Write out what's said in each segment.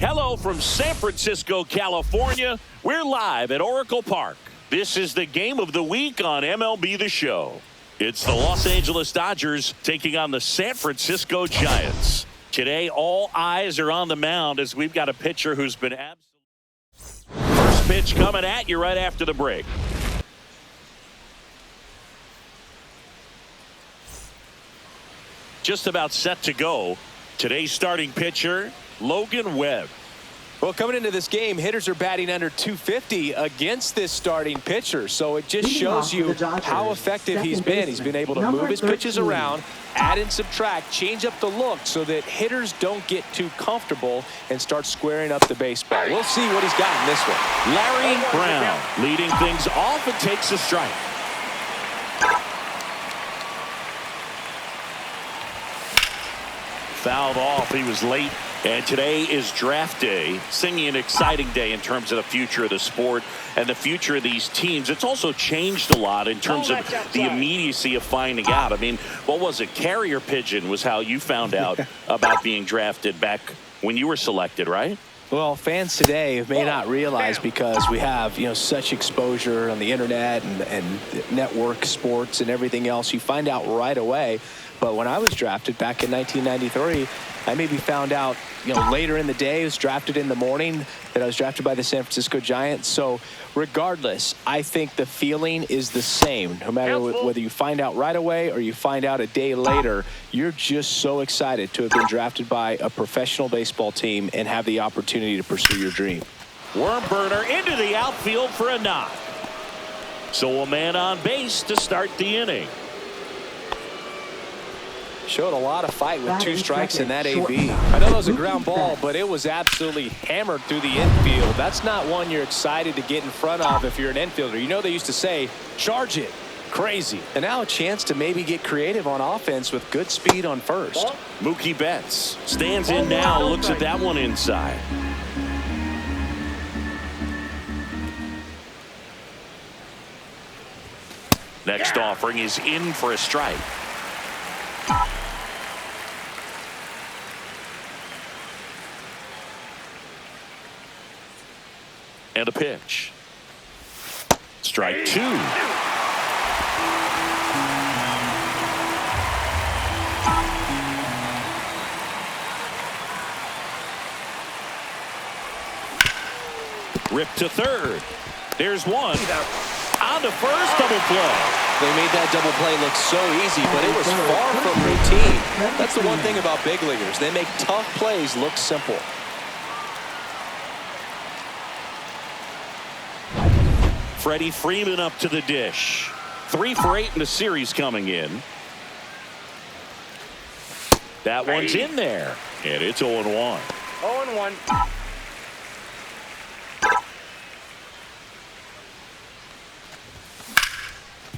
Hello from San Francisco, California. We're live at Oracle Park. This is the game of the week on MLB The Show. It's the Los Angeles Dodgers taking on the San Francisco Giants. Today, all eyes are on the mound as we've got a pitcher who's been absolutely... First pitch coming at you right after the break. Just about set to go. Today's starting pitcher, Logan Webb. Well, coming into this game, hitters are batting under 250 against this starting pitcher. So it just shows you how effective he's been. He's been able to move his pitches around, add and subtract, change up the look so that hitters don't get too comfortable and start squaring up the baseball. We'll see what he's got in this one. Larry Brown leading things off and takes a strike. Fouled off. He was late. And today is draft day, singing an exciting day in terms of the future of the sport and the future of these teams. It's also changed a lot in terms of the immediacy of finding out. I mean, what was it? Carrier pigeon was how you found out about being drafted back when you were selected, right? Well, fans today may not realize because we have, such exposure on the internet and network sports and everything else. You find out right away. But when I was drafted back in 1993, I maybe found out, later in the day. I was drafted in the morning that I was drafted by the San Francisco Giants. So regardless, I think the feeling is the same. No matter whether you find out right away or you find out a day later, you're just so excited to have been drafted by a professional baseball team and have the opportunity to pursue your dream. Worm burner into the outfield for a knock. So a man on base to start the inning. Showed a lot of fight with 2 strikes in that AB. I know that was a ground ball, but it was absolutely hammered through the infield. That's not one you're excited to get in front of if you're an infielder. They used to say, charge it. Crazy. And now a chance to maybe get creative on offense with good speed on first. Mookie Betts stands in now, looks at that one inside. Next offering is in for a strike. And a pitch. Strike 2. Ripped to third. There's one. On to first, double play. They made that double play look so easy, but it was far from routine. That's the one thing about big leaguers. They make tough plays look simple. Freddie Freeman up to the dish. 3 for 8 in the series coming in. That one's in there. And it's 0-1. 0-1.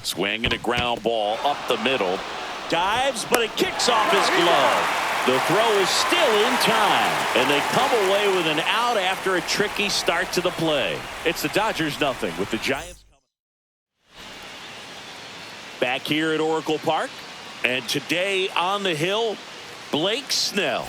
Swinging a ground ball up the middle. Dives, but it kicks off his glove. The throw is still in time. And they come away with an out after a tricky start to the play. It's the Dodgers nothing with the Giants coming. Back here at Oracle Park. And today on the hill, Blake Snell.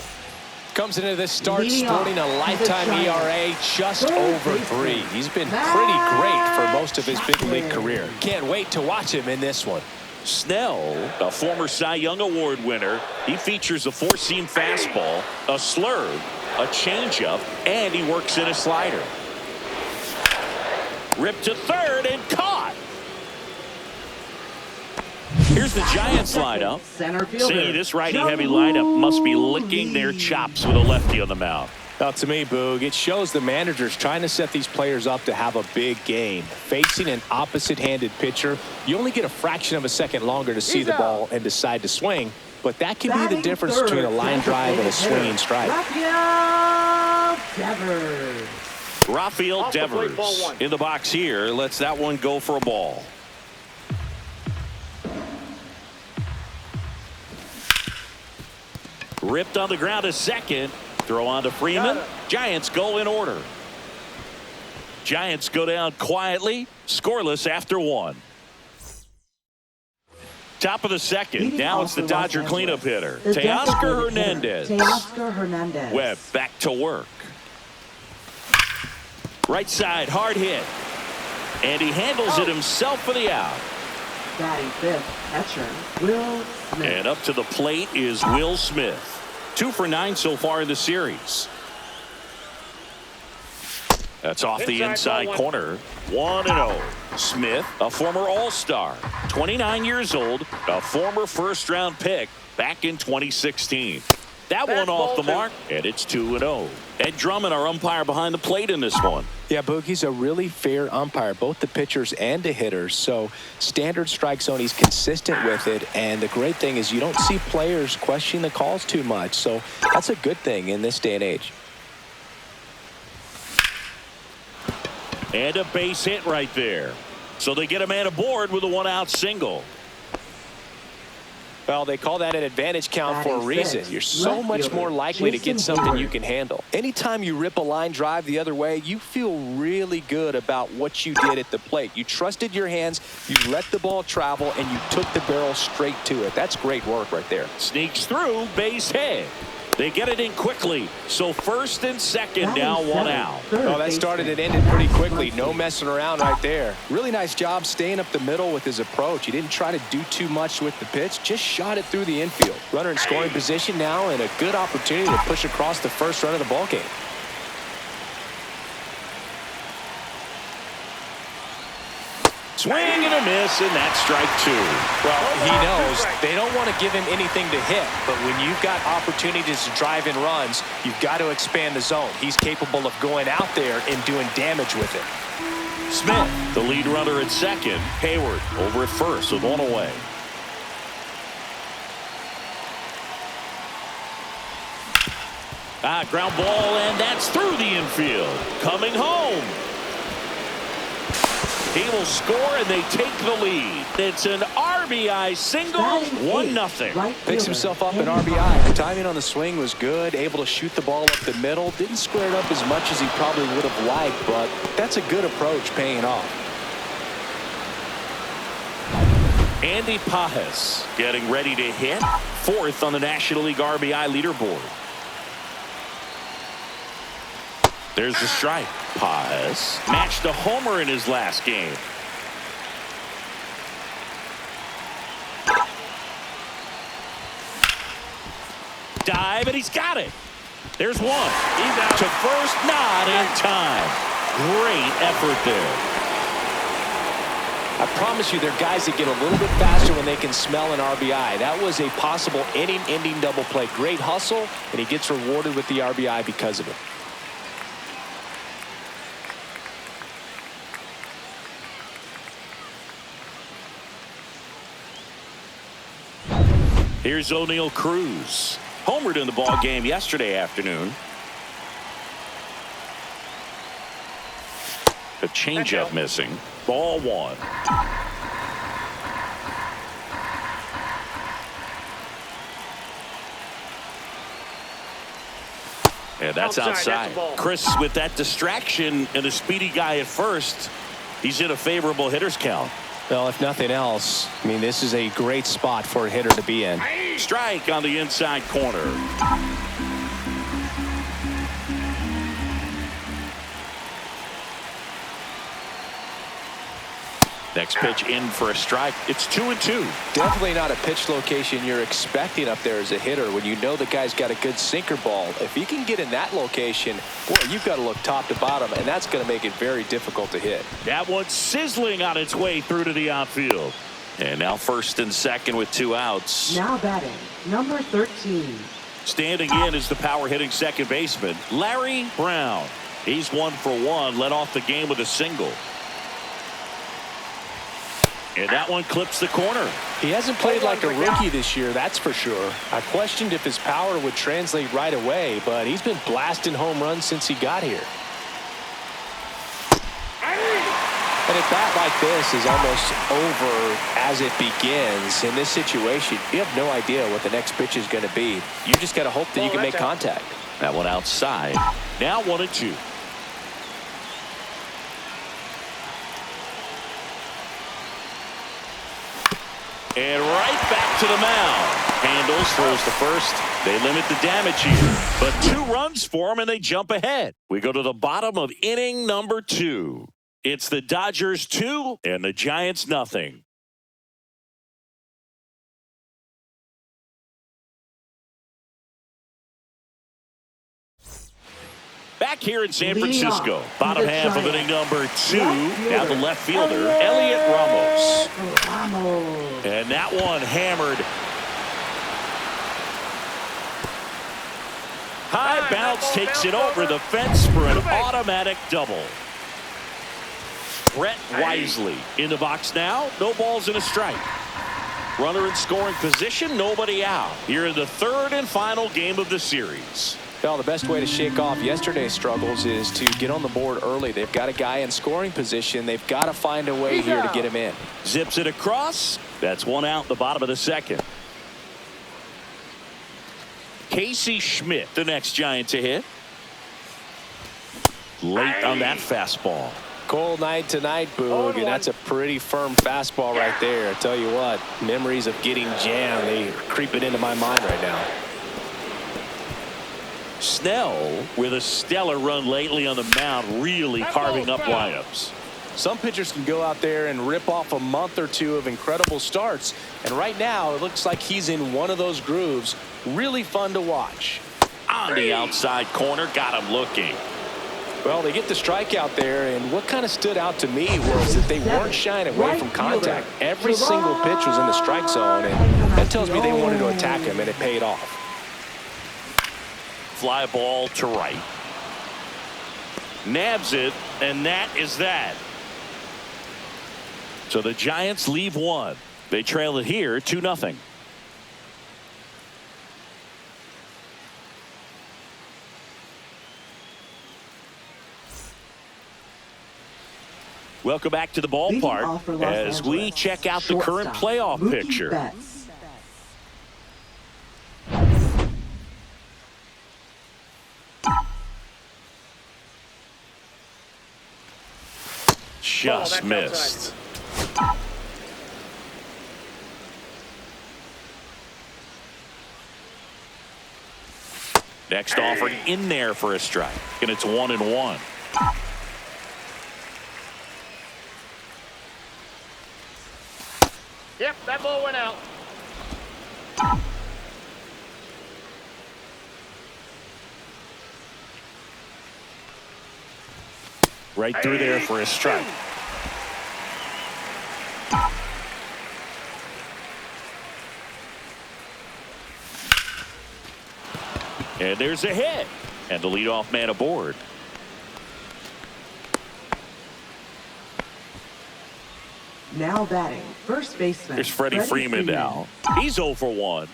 Comes into this start sporting a lifetime ERA just over 3. He's been pretty great for most of his big league career. Can't wait to watch him in this one. Snell, a former Cy Young Award winner, he features a 4-seam fastball, a slurve, a changeup, and he works in a slider. Ripped to third and caught. Here's the Giants lineup. See, this righty-heavy lineup must be licking their chops with a lefty on the mound. Now, to me, Boog, it shows the managers trying to set these players up to have a big game. Facing an opposite-handed pitcher, you only get a fraction of a second longer to see the ball and decide to swing, but that can be the difference between a line drive and a swinging strike. Rafael Devers in the box here lets that one go for a ball. Ripped on the ground to second. Throw on to Freeman. Giants go in order. Giants go down quietly, scoreless after 1. Top of the second. Now it's the Dodger cleanup hitter, Teoscar Hernandez. Webb back to work. Right side, hard hit. And he handles it himself for the out. Batting fifth, catcher, Will Smith. And up to the plate is Will Smith. 2 for 9 so far in the series. That's off the inside corner. 1-0. Smith, a former All-Star, 29 years old, a former first-round pick back in 2016. That one off the mark, and it's 2-0. Ed Drummond, our umpire behind the plate in this one. Yeah, Boogie's a really fair umpire, both the pitchers and the hitters. So standard strike zone, he's consistent with it. And the great thing is you don't see players questioning the calls too much. So that's a good thing in this day and age. And a base hit right there. So they get a man aboard with a 1-out single. Well, they call that an advantage count for a reason. You're so much more likely to get something you can handle. Anytime you rip a line drive the other way, you feel really good about what you did at the plate. You trusted your hands, you let the ball travel, and you took the barrel straight to it. That's great work right there. Sneaks through, base hit. They get it in quickly. So first and second, now 1 out. Oh, that started and ended pretty quickly. No messing around right there. Really nice job staying up the middle with his approach. He didn't try to do too much with the pitch, just shot it through the infield. Runner in scoring position now, and a good opportunity to push across the first run of the ballgame. Swing and a miss, and that's strike 2. Well, he knows they don't want to give him anything to hit, but when you've got opportunities to drive in runs, you've got to expand the zone. He's capable of going out there and doing damage with it. Smith, the lead runner at second. Hayward over at first with 1 away. Ground ball, and that's through the infield. Coming home. He will score, and they take the lead. It's an RBI single, 1-0. Picks himself up an RBI. The timing on the swing was good, able to shoot the ball up the middle. Didn't square it up as much as he probably would have liked, but that's a good approach paying off. Andy Pajes getting ready to hit. 4th on the National League RBI leaderboard. There's the strike. Pajes matched a homer in his last game. Dive, and he's got it. There's one. He's out to first, not in time. Great effort there. I promise you, they're guys that get a little bit faster when they can smell an RBI. That was a possible inning-ending double play. Great hustle, and he gets rewarded with the RBI because of it. Here's O'Neal Cruz. Homered in the ball game yesterday afternoon. A changeup missing. Ball 1. And that's outside. Chris, with that distraction and a speedy guy at first, he's in a favorable hitter's count. Well, if nothing else, I mean, this is a great spot for a hitter to be in. Strike on the inside corner. Next pitch in for a strike. It's 2-2. Definitely not a pitch location you're expecting up there as a hitter when you know the guy's got a good sinker ball. If he can get in that location, boy, you've got to look top to bottom, and that's going to make it very difficult to hit. That one's sizzling on its way through to the outfield. And now first and second with 2 outs. Now batting, number 13. Standing in is the power hitting second baseman, Larry Brown. He's 1 for 1, led off the game with a single. And that one clips the corner. He hasn't played like a rookie this year, that's for sure. I questioned if his power would translate right away, but he's been blasting home runs since he got here. And a bat like this is almost over as it begins. In this situation, you have no idea what the next pitch is going to be. You just got to hope that you can make contact. That one outside. Now 1-2. And right back to the mound. Handles, throws to first. They limit the damage here. But 2 runs for them, and they jump ahead. We go to the bottom of inning number 2. It's the Dodgers 2 and the Giants nothing. Back here in San Francisco, bottom half of inning number 2. Now the left fielder, Elliot Ramos. And that one hammered. High bounce takes it over the fence for an automatic double. Brett Wisely in the box now. No balls and a strike. Runner in scoring position, nobody out. Here in the 3rd and final game of the series. Well, the best way to shake off yesterday's struggles is to get on the board early. They've got a guy in scoring position. They've got to find a way here to get him in. Zips it across. That's 1 out in the bottom of the 2nd. Casey Schmidt, the next Giant to hit. Late on that fastball. Cold night tonight, Boog, and that's a pretty firm fastball right there. I tell you what, memories of getting jammed, they creep it into my mind right now. Snell with a stellar run lately on the mound, really carving up lineups. Some pitchers can go out there and rip off a month or 2 of incredible starts, and right now it looks like he's in one of those grooves. Really fun to watch. On the outside corner, got him looking. Well, they get the strikeout there, and what kind of stood out to me was that they weren't shying away from contact. Every single pitch was in the strike zone, and that tells me they wanted to attack him, and it paid off. Fly ball to right. Nabs it, and that is that. So the Giants leave 1. They trail it here 2-0. Welcome back to the ballpark as we check out the current playoff picture. Just missed. Next offering in there for a strike, and it's 1-1. Yep, that ball went out. Right through there for a strike. And there's a hit. And the leadoff man aboard. Now batting, first baseman. There's Freddie Freeman now. He's 0 for 1.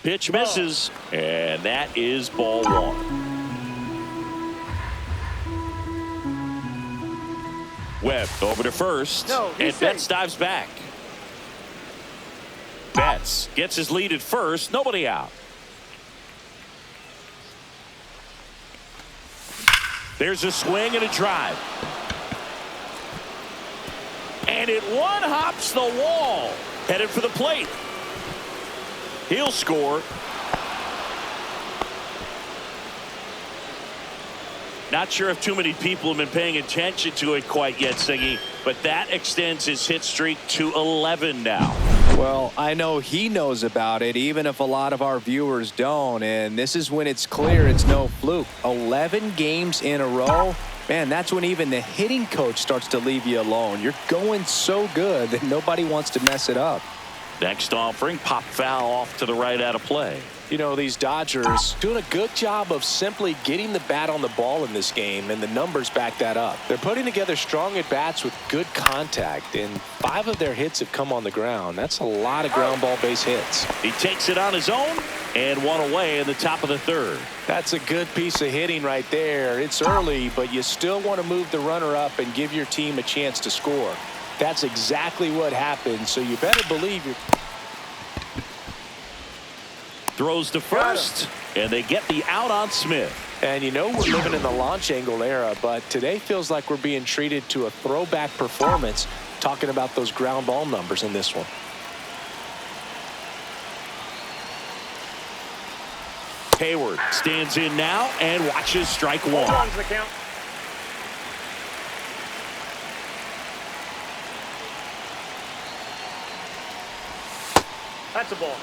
Pitch misses, and that is ball 1. Webb over to first, and Betts dives back. Betts gets his lead at first, nobody out. There's a swing and a drive. And it one-hops the wall. Headed for the plate. He'll score. Not sure if too many people have been paying attention to it quite yet, Siggy, but that extends his hit streak to 11 now. Well, I know he knows about it, even if a lot of our viewers don't, and this is when it's clear it's no fluke. 11 games in a row. Man, that's when even the hitting coach starts to leave you alone. You're going so good that nobody wants to mess it up. Next offering, pop foul off to the right out of play. You know, these Dodgers doing a good job of simply getting the bat on the ball in this game, and the numbers back that up. They're putting together strong at-bats with good contact, and 5 of their hits have come on the ground. That's a lot of ground ball base hits. He takes it on his own and 1 away in the top of the 3rd. That's a good piece of hitting right there. It's early, but you still want to move the runner up and give your team a chance to score. That's exactly what happened, so you better believe you're... Throws to first, and they get the out on Smith. And you know we're living in the launch angle era, but today feels like we're being treated to a throwback performance, talking about those ground ball numbers in this one. Hayward stands in now and watches strike one. The count. That's a ball.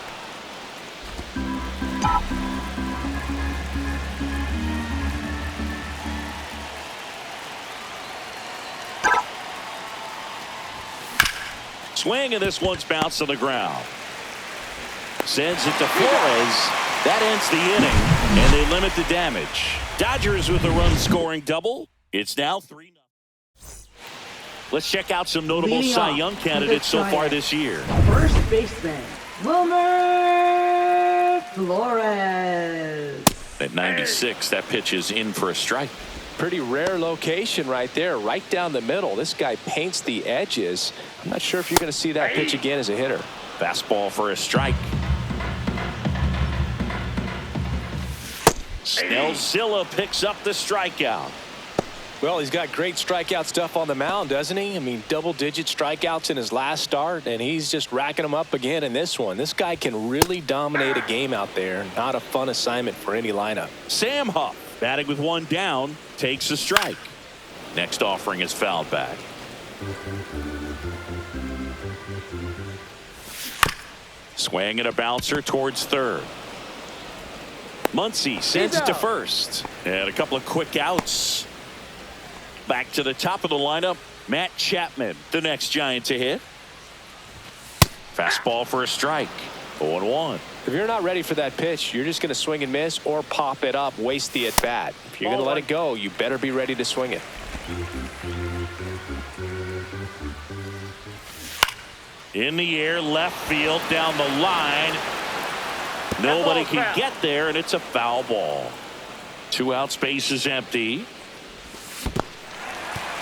Swing, and this one's bounced to the ground. Sends it to Flores. That ends the inning, and they limit the damage. Dodgers with a run-scoring double. It's now 3-0. Let's check out some notable Leading Cy off Young with candidates the so far Giants. this year. First baseman, Wilmer Flores. At 96, that pitch is in for a strike. Pretty rare location right there, right down the middle. This guy paints the edges. I'm not sure if you're going to see that pitch again as a hitter. Fastball for a strike. Snellzilla picks up the strikeout. Well, he's got great strikeout stuff on the mound, doesn't he? I mean, double-digit strikeouts in his last start, and he's just racking them up again in this one. This guy can really dominate a game out there. Not a fun assignment for any lineup. Sam Huff, batting with one down, takes a strike. Next offering is fouled back. Swing and a bouncer towards third. Muncy sends it to first. And a couple of quick outs. Back to the top of the lineup, Matt Chapman, the next Giant to hit. Fastball for a strike. 0-1. If you're not ready for that pitch, you're just going to swing and miss or pop it up, waste the at-bat. If you're going to let it go, you better be ready to swing it. In the air, left field, down the line. Nobody can get there, and it's a foul ball. 2 outs, base is empty.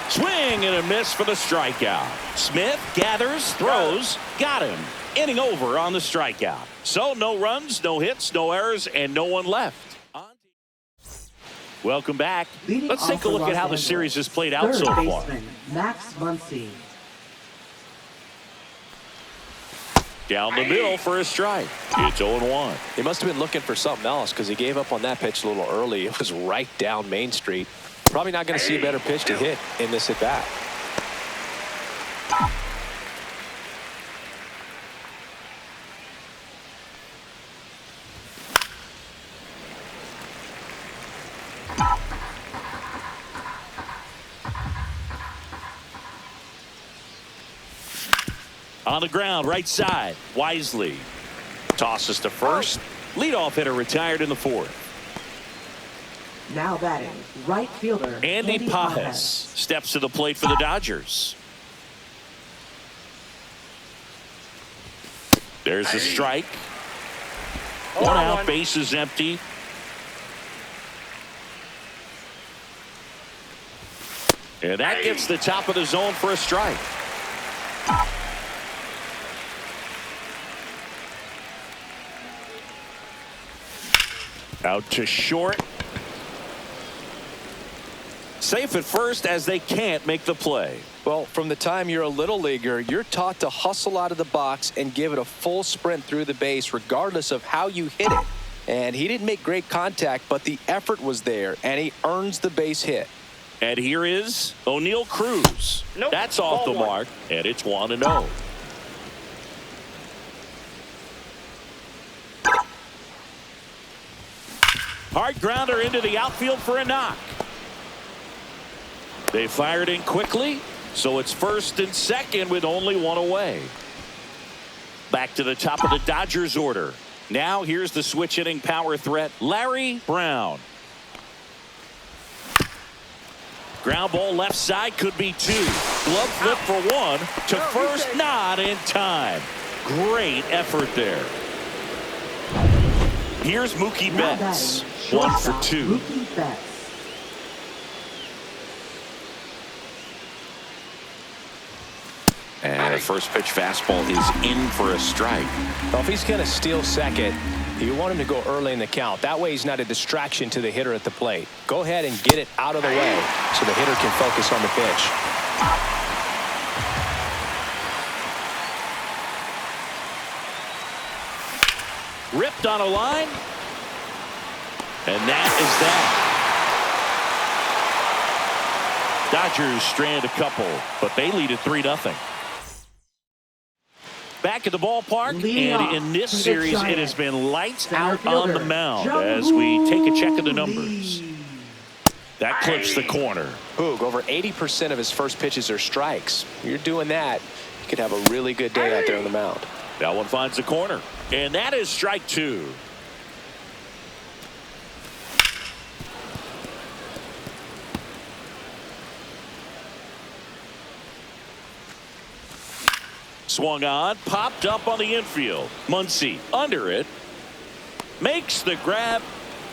Swing and a miss for the strikeout. Smith gathers, throws, got him. Inning over on the strikeout. So no runs, no hits, no errors, and no one left. Welcome back. Leading Let's off take a for look at Los how the Angeles, series has played out third so far. baseman, Max Muncy. Down the middle for a strike. It's 0-1. He must have been looking for something else because he gave up on that pitch a little early. It was right down Main Street. Probably not going to see a better pitch to hit in this at bat. On the ground, right side. Wisely tosses to first. Leadoff hitter retired in the fourth. Now batting, right fielder, Andy Pajes steps to the plate for the Dodgers. There's the strike. 1 out, base is empty. And that gets the top of the zone for a strike. Out to short. Safe at first as they can't make the play. Well, from the time you're a little leaguer, you're taught to hustle out of the box and give it a full sprint through the base regardless of how you hit it. And he didn't make great contact, but the effort was there, and he earns the base hit. And here is O'Neal Cruz. Nope. That's off the Ball one. mark, and it's 1-0. Hard grounder into the outfield for a knock. They fired in quickly, so it's first and second with only one away. Back to the top of the Dodgers order. Now here's the switch hitting power threat, Larry Brown. Ground ball left side, could be 2. Glove flip for 1 to first, not in time. Great effort there. Here's Mookie Now Betts. batting, 1 for shortstop, 2. Mookie Betts. And And a first pitch fastball is in for a strike. Well, if he's going to steal second, you want him to go early in the count. That way he's not a distraction to the hitter at the plate. Go ahead and get it out of the way so the hitter can focus on the pitch. Ripped on a line. And that is that. Dodgers strand a couple, but they lead at 3-0. Back at the ballpark, and in this series, it has been lights out on the mound as we take a check of the numbers. That clips the corner. Boog, over 80% of his first pitches are strikes. You're doing that, you could have a really good day out there on the mound. That one finds the corner, and that is strike 2. Swung on, popped up on the infield. Muncy under it, makes the grab,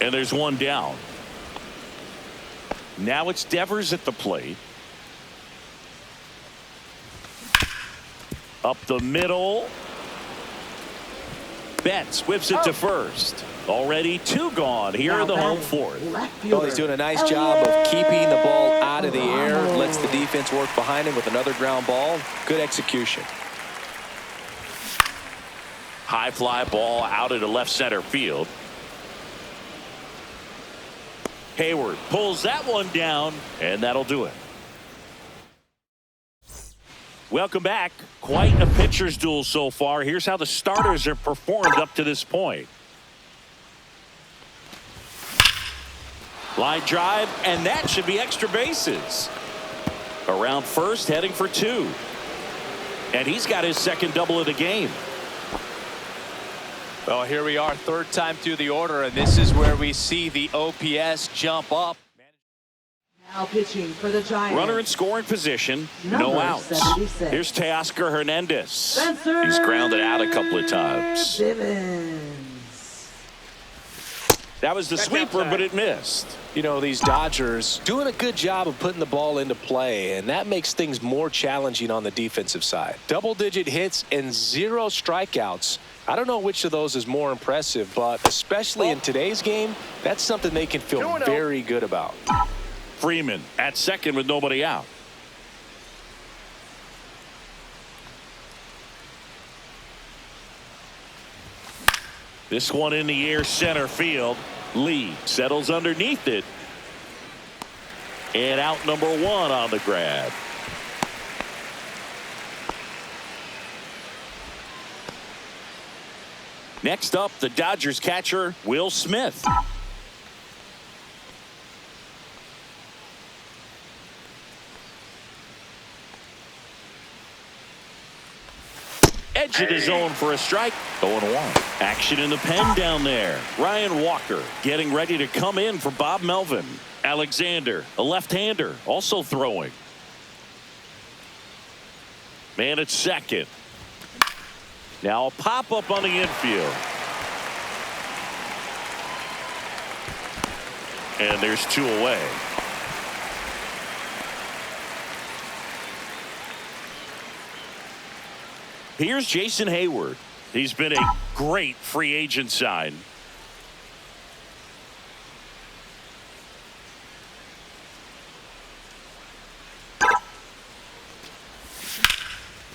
and there's one down. Now it's Devers at the plate. Up the middle. Betts whips it to first. Already 2 gone here in the home fourth. Well, he's doing a nice job of keeping the ball out of the air. Lets the defense work behind him with another ground ball. Good execution. High fly ball out into left center field. Hayward pulls that one down, and that'll do it. Welcome back. Quite a pitcher's duel so far. Here's how the starters have performed up to this point. Line drive, and that should be extra bases. Around first, heading for 2. And he's got his second double of the game. Well, here we are, third time through the order, and this is where we see the OPS jump up. Now pitching for the Giants. Runner in scoring position, no outs. 76. Here's Teoscar Hernandez. Spencer He's grounded out a couple of times. Simmons. That was the sweeper, but it missed. You know, these Dodgers doing a good job of putting the ball into play, and that makes things more challenging on the defensive side. Double-digit hits and 0 strikeouts. I don't know which of those is more impressive, but especially in today's game, that's something they can feel very good about. Freeman at second with nobody out. This one in the air, center field. Lee settles underneath it. And out number 1 on the grab. Next up, the Dodgers catcher, Will Smith. Edge of the zone for a strike. 0-1. Action in the pen down there. Ryan Walker getting ready to come in for Bob Melvin. Alexander, a left-hander, also throwing. Man at second. Now a pop-up on the infield. And there's 2 away. Here's Jason Hayward. He's been a great free agent sign.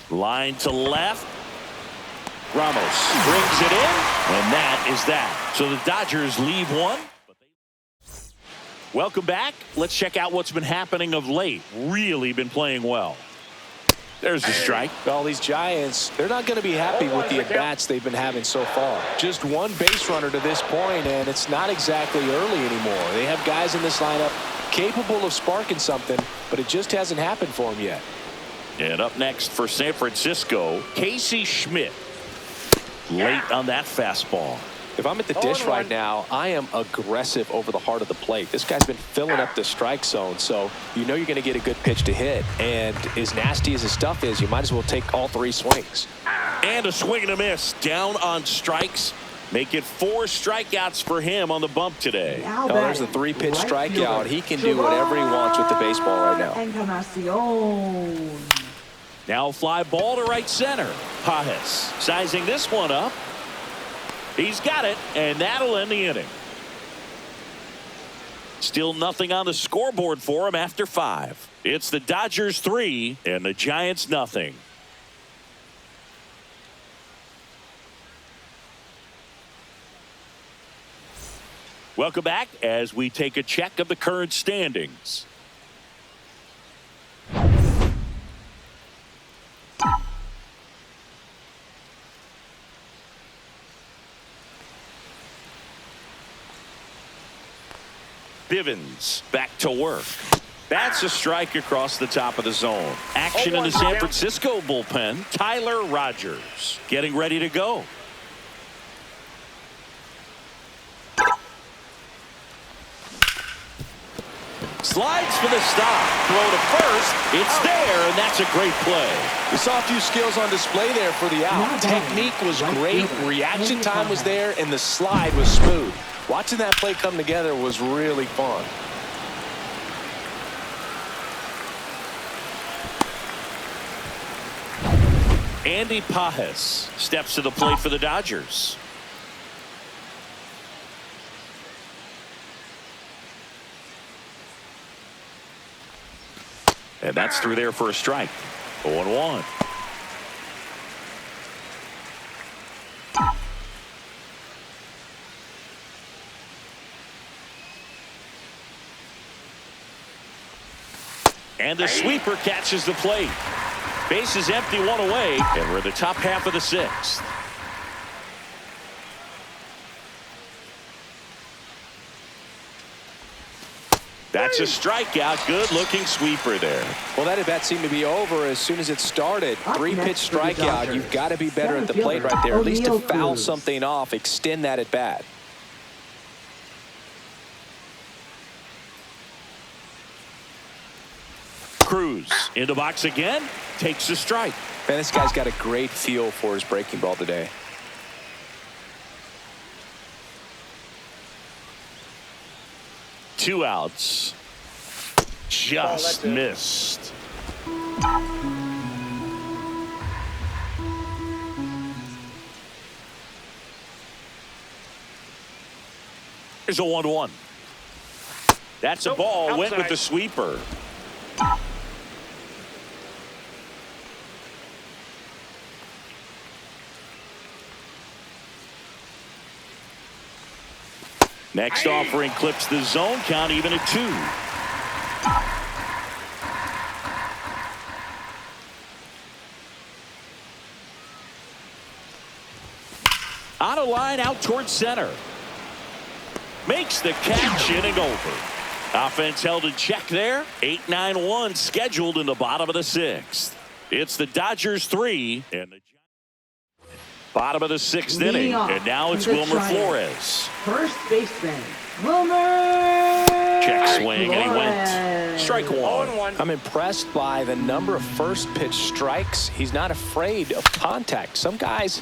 Line to left. Ramos brings it in, and that is that. So the Dodgers leave 1. Welcome back. Let's check out what's been happening of late. Really been playing well. There's the strike. Well, these Giants, they're not going to be happy with the at-bats they've been having so far. Just 1 base runner to this point, and it's not exactly early anymore. They have guys in this lineup capable of sparking something, but it just hasn't happened for them yet. And up next for San Francisco, Casey Schmidt. Late on that fastball. If I'm at the dish right now, I am aggressive over the heart of the plate. This guy's been filling up the strike zone, so you know you're going to get a good pitch to hit. And as nasty as his stuff is, you might as well take all 3 swings. And a swing and a miss. Down on strikes. Make it 4 strikeouts for him on the bump today. Oh, there's the 3-pitch strikeout. He can do whatever he wants with the baseball right now. Now fly ball to right center. Pajes sizing this one up. He's got it, and that'll end the inning. Still nothing on the scoreboard for him after 5. It's the Dodgers 3 and the Giants nothing. Welcome back as we take a check of the current standings. Bivens back to work. That's a strike across the top of the zone. Action in the San Francisco bullpen. Tyler Rogers getting ready to go. Slides for the stop. Throw to first. It's there, and that's a great play. We saw a few skills on display there for the out. Technique was great. Reaction time was there, and the slide was smooth. Watching that play come together was really fun. Andy Pajes steps to the plate for the Dodgers. And that's through there for a strike. 0-1. And the sweeper catches the plate. Base is empty, 1 away, and we're in the top half of the 6th. That's a strikeout. Good looking sweeper there. Well, that at bat seemed to be over as soon as it started. 3-pitch strikeout. You've got to be better at the plate right there. At least to foul something off, extend that at bat. Cruz in the box again, takes a strike. Man, this guy's got a great feel for his breaking ball today. Two outs. Just missed. Here's a 1-1. That's a ball. Outside. Went with the sweeper. Next offering clips the zone count even at 2. On a line out towards center. Makes the catch, inning over. Offense held in check there. 8-9-1 scheduled in the bottom of the 6th. It's the Dodgers 3 and the bottom of the 6th inning, and now it's Wilmer Flores. First baseman, Wilmer. Check swing, and he went. Strike 1. I'm impressed by the number of first pitch strikes. He's not afraid of contact. Some guys,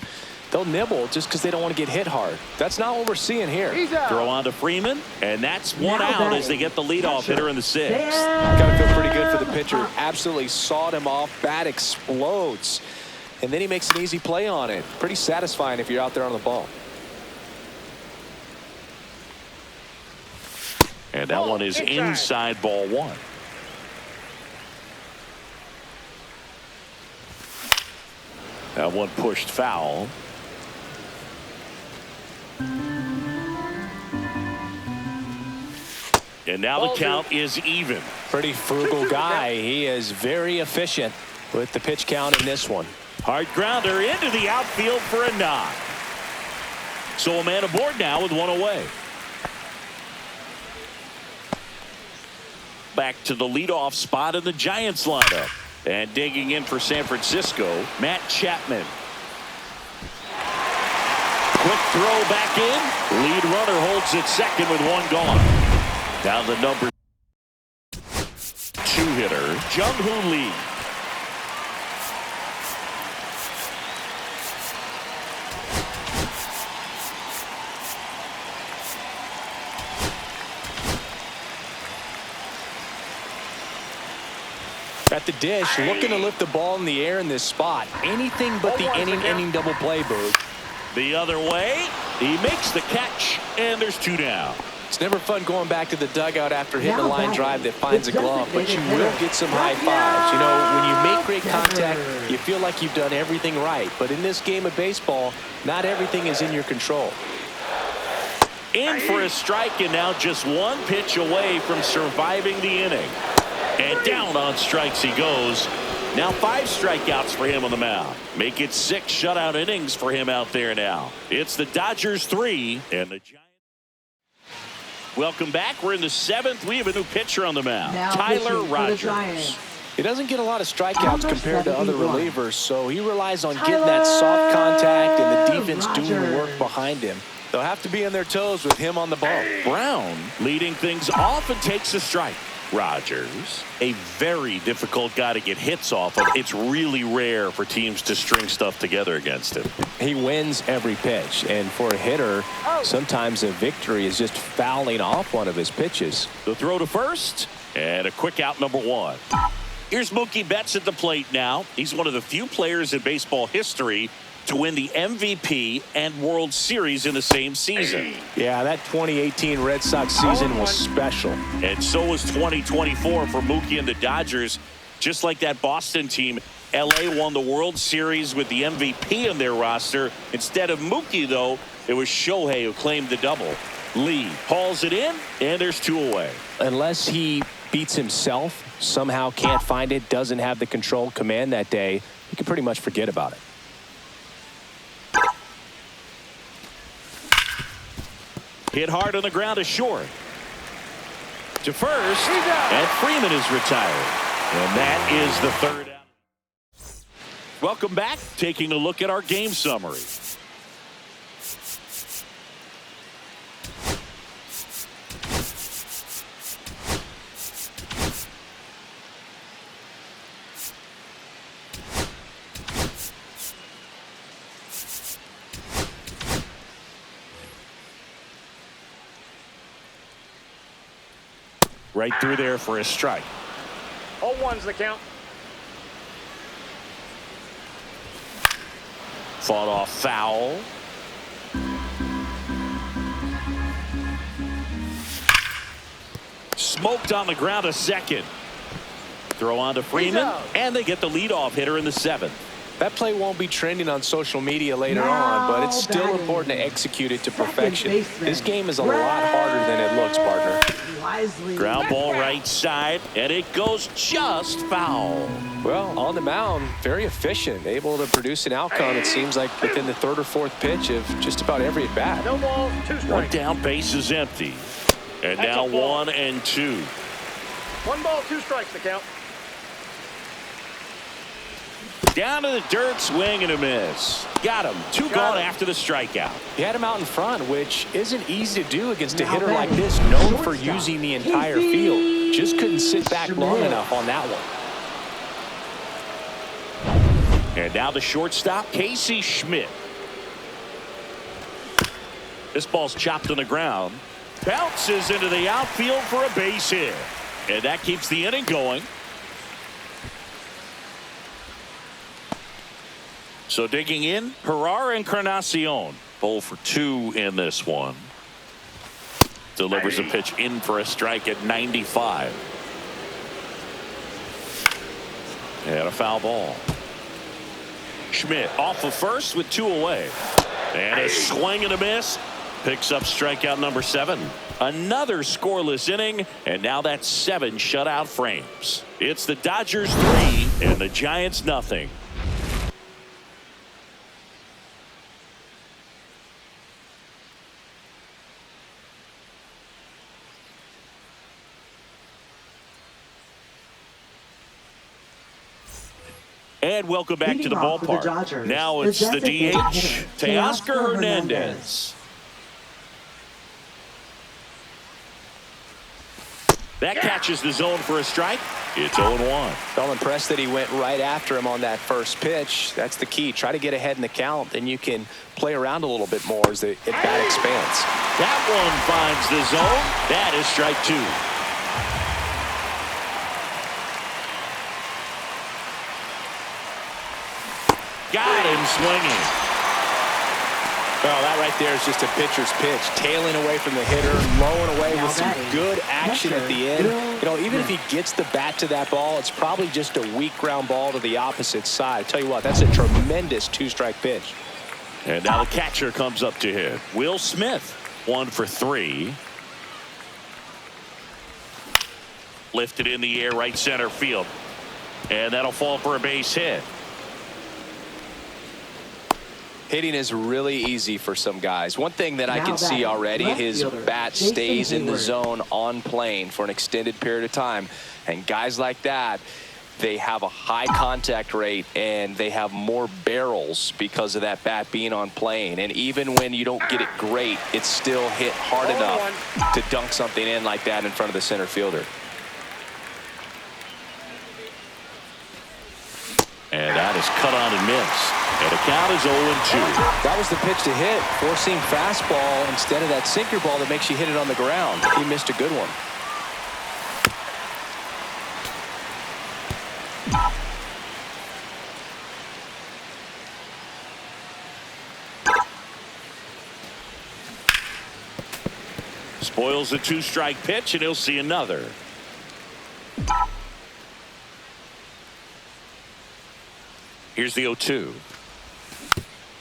they'll nibble just because they don't want to get hit hard. That's not what we're seeing here. Throw on to Freeman, and that's one out as they get the leadoff hitter in the 6th. Got to feel pretty good for the pitcher. Absolutely sawed him off. Bat explodes. And then he makes an easy play on it. Pretty satisfying if you're out there on the ball. And that one is inside ball 1. That one pushed foul. And now the count is even. Pretty frugal guy. He is very efficient with the pitch count in this one. Hard grounder into the outfield for a knock. So a man aboard now with 1 away. Back to the leadoff spot in the Giants lineup. And digging in for San Francisco, Matt Chapman. Quick throw back in. Lead runner holds it second with 1 gone. Down the number 2 hitter, Jung-Hoo Lee. At at the dish, looking to lift the ball in the air in this spot. Anything but the inning double play, Boog. The other way, he makes the catch, and there's 2 down. It's never fun going back to the dugout after hitting a line drive that finds a glove, but you will get some high fives. You know, when you make great contact, you feel like you've done everything right. But in this game of baseball, not everything is in your control. In for a strike, and now just 1 pitch away from surviving the inning. And down on strikes he goes. Now 5 strikeouts for him on the mound. Make it 6 shutout innings for him out there now. It's the Dodgers 3 and the Giants. Welcome back. We're in the 7th. We have a new pitcher on the mound. Tyler Rogers. He doesn't get a lot of strikeouts compared to other relievers, so he relies on getting that soft contact and the defense doing the work behind him. They'll have to be on their toes with him on the ball. Brown leading things off and takes a strike. Rogers, a very difficult guy to get hits off of. It's really rare for teams to string stuff together against him. He wins every pitch, and for a hitter, sometimes a victory is just fouling off one of his pitches. The throw to first, and a quick out, number 1. Here's Mookie Betts at the plate now. He's one of the few players in baseball history to win the MVP and World Series in the same season. Yeah, that 2018 Red Sox season was special. And so was 2024 for Mookie and the Dodgers. Just like that Boston team, LA won the World Series with the MVP in their roster. Instead of Mookie, though, it was Shohei who claimed the double. Lee hauls it in, and there's 2 away. Unless he beats himself, somehow can't find it, doesn't have the control command that day, you can pretty much forget about it. Hit hard on the ground to short. To first, and Freeman is retired. And that is the 3rd out. Welcome back. Taking a look at our game summary. Right through there for a strike. 0-1's the count. Fought off foul. Smoked on the ground to second. Throw on to Freeman, and they get the leadoff hitter in the 7th. That play won't be trending on social media later on, but it's still important to execute it to perfection. This game is a lot harder than it looks, partner. Ground ball right side, and it goes just foul. Well, on the mound, very efficient, able to produce an outcome, it seems like, within the 3rd or 4th pitch of just about every at-bat. No ball, 2 strikes. 1 down, base is empty. And now 1 and 2. 1 ball, 2 strikes the count. Down to the dirt, swing and a miss. Got him. 2 gone after the strikeout. He had him out in front, which isn't easy to do against a hitter like this, known for using the entire field. Just couldn't sit back long enough on that one. And now the shortstop, Casey Schmidt. This ball's chopped on the ground. Bounces into the outfield for a base hit. And that keeps the inning going. So digging in, Herrera and Encarnacion. 0 for 2 in this one. Delivers a pitch in for a strike at 95. And a foul ball. Schmidt off of first with 2 away. And a swing and a miss. Picks up strikeout number 7. Another scoreless inning, and now that's 7 shutout frames. It's the Dodgers 3 and the Giants nothing. And welcome back to the ballpark. Now it's the DH, Teoscar Hernandez. That catches the zone for a strike. It's 0-1. Felt impressed that he went right after him on that first pitch. That's the key. Try to get ahead in the count, then you can play around a little bit more as the at-bat expands. That one finds the zone. That is strike 2. got him swinging. Well, that right there is just a pitcher's pitch. Tailing away from the hitter, lowing away with some good action at the end. You know, even if he gets the bat to that ball, it's probably just a weak ground ball to the opposite side. I tell you what, that's a tremendous two-strike pitch. And now the catcher comes up to hit. Will Smith, 1 for 3. Lifted in the air, right center field. And that'll fall for a base hit. Hitting is really easy for some guys. One thing that I can see already, his bat stays in the zone on plane for an extended period of time. And guys like that, they have a high contact rate and they have more barrels because of that bat being on plane. And even when you don't get it great, it's still hit hard enough to dunk something in like that in front of the center fielder. And that is cut on and missed. And the count is 0-2. That was the pitch to hit. Four-seam fastball instead of that sinker ball that makes you hit it on the ground. He missed a good one. Spoils the two-strike pitch, and he'll see another. Here's the 0-2.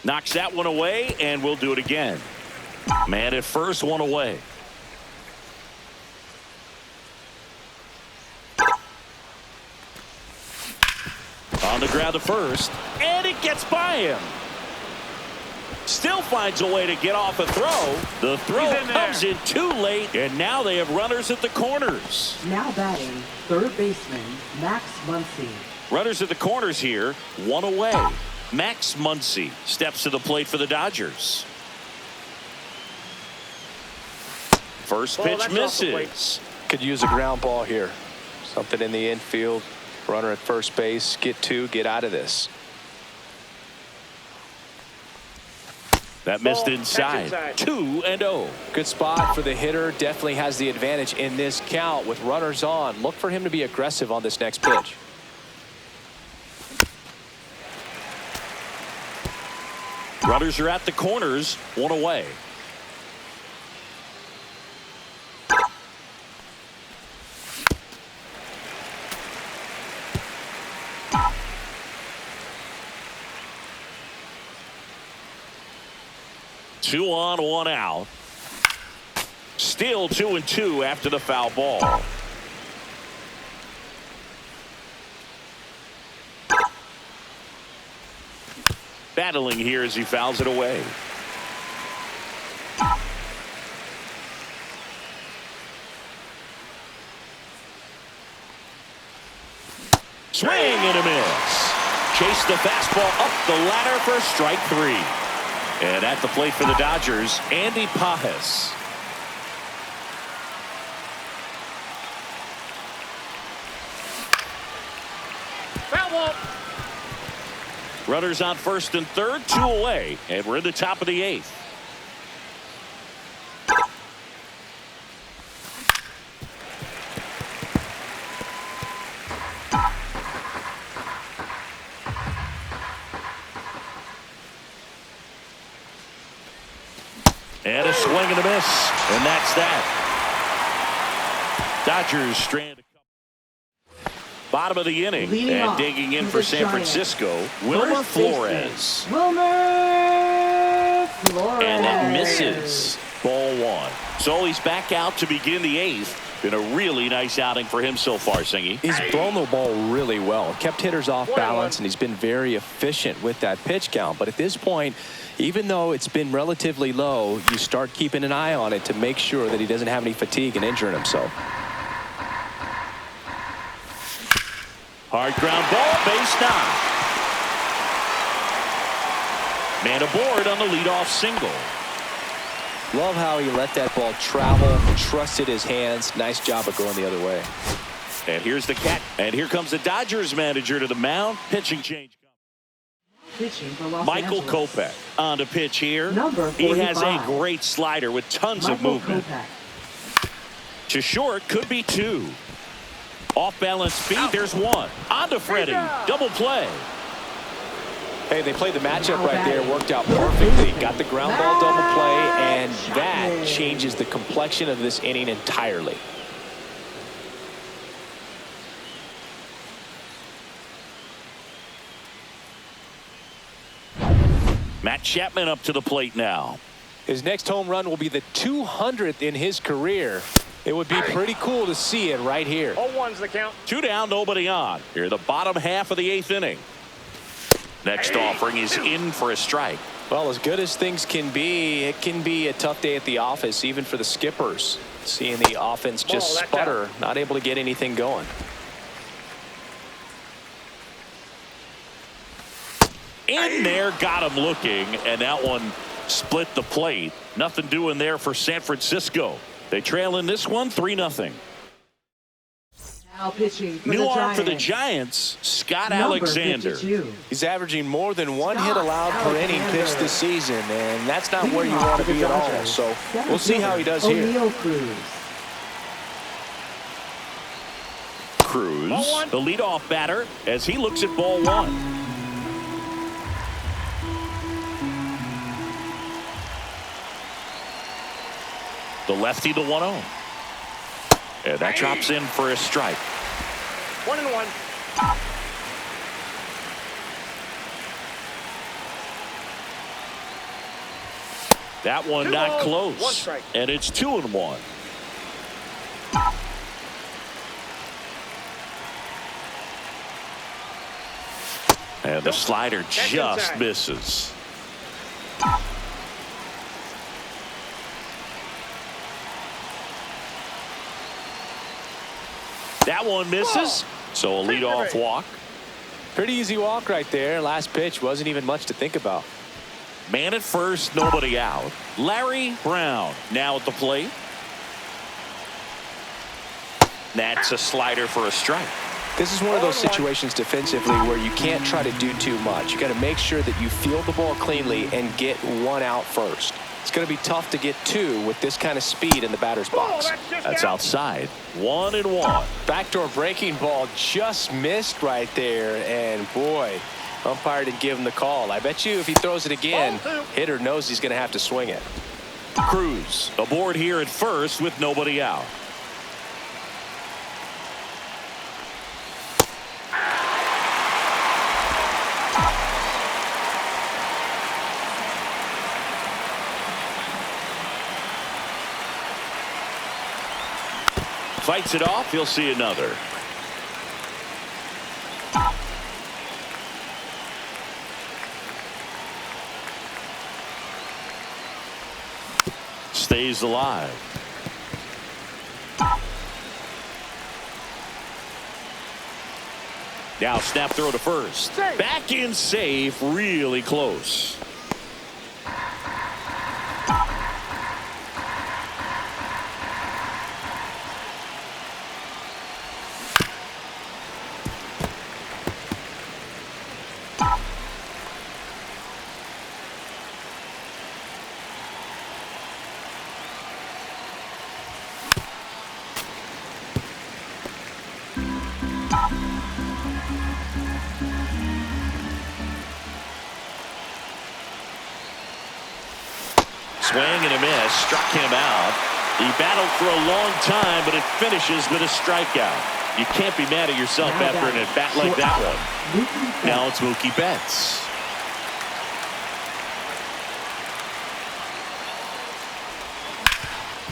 Knocks that one away, and we'll do it again. Man at first, one away. On the ground to first, and it gets by him. Still finds a way to get off a throw. The throw comes in too late, and now they have runners at the corners. Now batting, third baseman, Max Muncy. Runners at the corners here, one away. Max Muncy steps to the plate for the Dodgers. First pitch misses. Could use a ground ball here. Something in the infield. Runner at first base. Get two. Get out of this. That missed inside. 2-0. Good spot for the hitter. Definitely has the advantage in this count with runners on. Look for him to be aggressive on this next pitch. Runners are at the corners, one away. Two on, one out. Still 2-2 after the foul ball. Battling here as he fouls it away. Swing and a miss. Chase the fastball up the ladder for strike 3. And at the plate for the Dodgers, Andy Pajes. Foul ball. Runners on first and third, 2 away, and we're in the top of the 8th. And a swing and a miss, and that's that. Dodgers strand. Bottom of the inning, and digging in for San Francisco, Wilmer Flores. Wilmer Flores. And that misses. Ball 1. So he's back out to begin the 8th. Been a really nice outing for him so far, Singy. He's blown the ball really well. Kept hitters off balance, and he's been very efficient with that pitch count. But at this point, even though it's been relatively low, you start keeping an eye on it to make sure that he doesn't have any fatigue and injuring himself. Hard ground ball, base knock. Man aboard on the leadoff single. Love how he let that ball travel, trusted his hands. Nice job of going the other way. And here's the cat. And here comes the Dodgers manager to the mound. Pitching change. Pitching for Los Michael Angeles. Kopech on to pitch here. Number He has a 45. great slider with tons of movement. Kopech. To short, could be 2. Off balance speed, there's 1. On to Freddie. Double play. Hey, they played the matchup right there, worked out perfectly. Got the ground ball double play, and that changes the complexion of this inning entirely. Matt Chapman up to the plate now. His next home run will be the 200th in his career. It would be pretty cool to see it right here. 0-1's the count. 2 down, nobody on. Here, the bottom half of the 8th inning. Next offering is in for a strike. Well, as good as things can be, it can be a tough day at the office, even for the skippers. Seeing the offense just sputter, not able to get anything going. In there, got him looking, and that one split the plate. Nothing doing there for San Francisco. They trail in this one 3-0. Now pitching for New the arm for the Giants. Giants, Scott Number Alexander. 52. He's averaging more than 1 hit allowed per inning pitched this season, and that's not where you want to be at all. So we'll see how he does here. Cruz, the leadoff batter, as he looks at ball 1. The lefty, the 1-0. And that drops in for a strike. 1-1. That one not 2-0, close. 1 strike. And it's 2-1. And the slider just misses. That one misses. So a leadoff walk. Pretty easy walk right there. Last pitch wasn't even much to think about. Man at first, nobody out. Larry Brown now at the plate. That's a slider for a strike. This is one of those situations defensively where you can't try to do too much. You got to make sure that you field the ball cleanly and get 1 out first. It's going to be tough to get 2 with this kind of speed in the batter's box. That's outside. 1-1. Backdoor breaking ball just missed right there, and boy, umpire didn't give him the call. I bet you if he throws it again, hitter knows he's going to have to swing it. Cruz aboard here at first with nobody out. Fights it off. He'll see another. Stays alive. Now snap throw to first. Back in safe. Really close. Swing and a miss. Struck him out. He battled for a long time, but it finishes with a strikeout. You can't be mad at yourself after an at-bat like that one. Now it's Mookie Betts.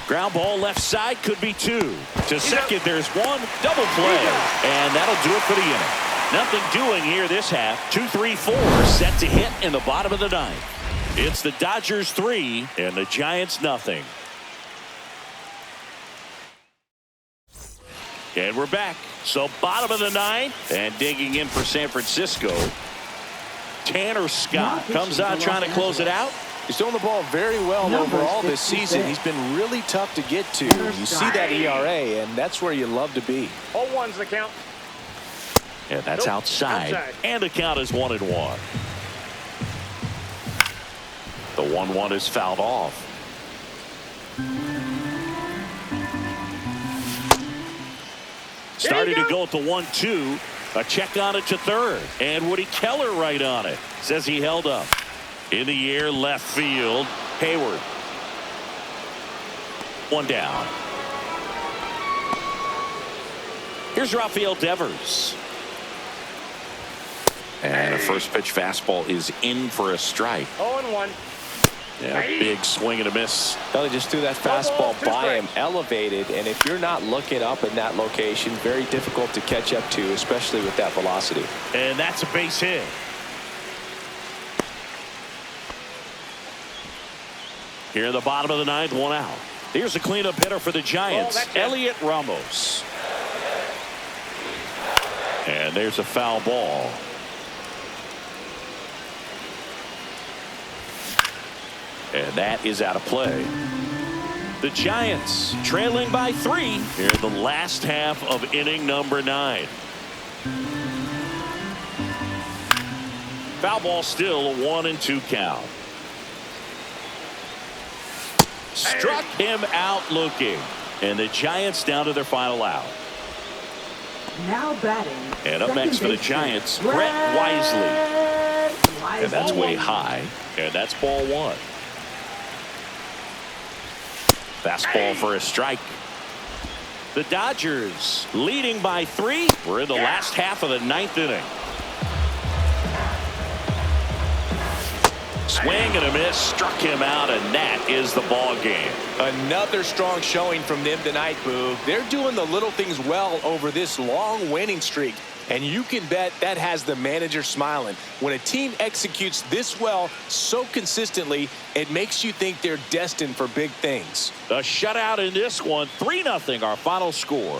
Ground ball left side, could be 2. To second, there's 1. Double play. And that'll do it for the inning. Nothing doing here this half. 2, 3, 4 set to hit in the bottom of the 9th. It's the Dodgers 3 and the Giants nothing. And we're back. So bottom of the 9th and digging in for San Francisco. Tanner Scott comes on trying to close it out. He's throwing the ball very well overall this season. He's been really tough to get to. You see that ERA, and that's where you love to be. 0-1's the count. And that's outside. And the count is 1-1. The 1-1 is fouled off. Starting to go at the 1-2. A check on it to third. And Woody Keller right on it. Says he held up. In the air, left field. Hayward. One down. Here's Rafael Devers. And a first pitch fastball is in for a strike. 0-1. Yeah, big swing and a miss. Well, he just threw that fastball by him, elevated, and if you're not looking up in that location, very difficult to catch up to, especially with that velocity. And that's a base hit. Here in the bottom of the ninth, one out. Here's a cleanup hitter for the Giants, Elliot Ramos. And there's a foul ball. And that is out of play. The Giants trailing by 3 here in the last half of inning number 9. Foul ball still a 1-2 count. Struck him out looking. And the Giants down to their final out. Now batting. And up next for the Giants, Brett Wisely. And that's way high. And that's ball 1. Fastball for a strike. The Dodgers leading by 3. We're in the last half of the 9th inning. Swing and a miss, struck him out, and that is the ball game. Another strong showing from them tonight, Boog. They're doing the little things well over this long winning streak, and you can bet that has the manager smiling. When a team executes this well so consistently, it makes you think they're destined for big things. A shutout in this one, 3-0 our final score.